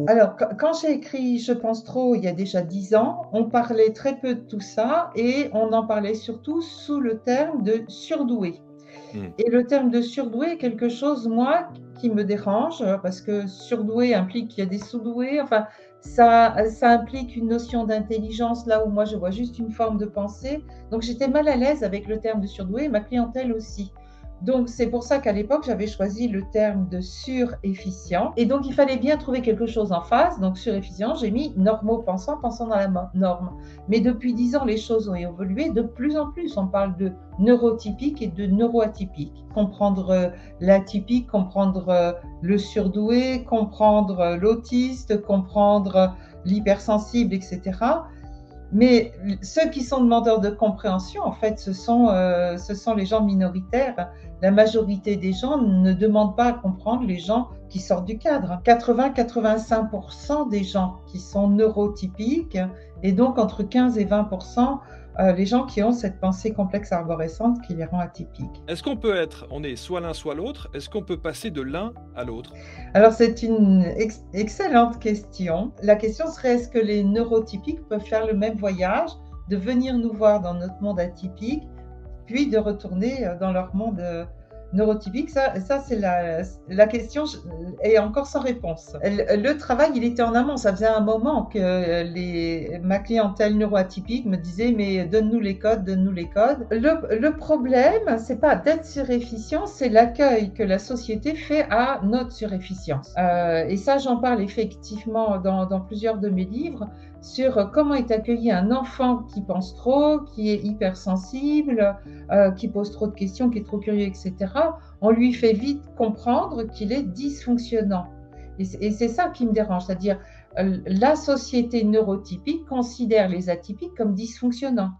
Alors, quand j'ai écrit Je pense trop, il y a déjà 10 ans, on parlait très peu de tout ça et on en parlait surtout sous le terme de surdoué. Mmh. Et le terme de surdoué est quelque chose, moi, qui me dérange, parce que surdoué implique qu'il y a des sous-doués. Enfin, ça implique une notion d'intelligence là où moi je vois juste une forme de pensée. Donc j'étais mal à l'aise avec le terme de surdoué et ma clientèle aussi. Donc c'est pour ça qu'à l'époque j'avais choisi le terme de surefficient. Et donc il fallait bien trouver quelque chose en face. Donc surefficient, j'ai mis normaux pensants, pensant dans la norme. Mais depuis 10 ans, les choses ont évolué. De plus en plus, on parle de neurotypique et de neuroatypique. Comprendre l'atypique, comprendre le surdoué, comprendre l'autiste, comprendre l'hypersensible, etc. Mais ceux qui sont demandeurs de compréhension, en fait, ce sont les gens minoritaires. La majorité des gens ne demandent pas à comprendre les gens qui sortent du cadre. 80-85% des gens qui sont neurotypiques et donc entre 15 et 20% les gens qui ont cette pensée complexe arborescente qui les rend atypiques. Est-ce qu'on peut être on est soit l'un soit l'autre? Est-ce qu'on peut passer de l'un à l'autre? Alors c'est une excellente question. La question serait est-ce que les neurotypiques peuvent faire le même voyage, de venir nous voir dans notre monde atypique, puis de retourner dans leur monde neurotypique? Ça c'est la question est encore sans réponse. Le travail, il était en amont. Ça faisait un moment que ma clientèle neuroatypique me disait mais donne-nous les codes, donne-nous les codes. Le problème, c'est pas d'être surefficient, c'est l'accueil que la société fait à notre surefficience. Et ça, j'en parle effectivement dans plusieurs de mes livres sur comment est accueilli un enfant qui pense trop, qui est hypersensible, qui pose trop de questions, qui est trop curieux, etc. On lui fait vite comprendre qu'il est dysfonctionnant. Et c'est ça qui me dérange, c'est-à-dire la société neurotypique considère les atypiques comme dysfonctionnants.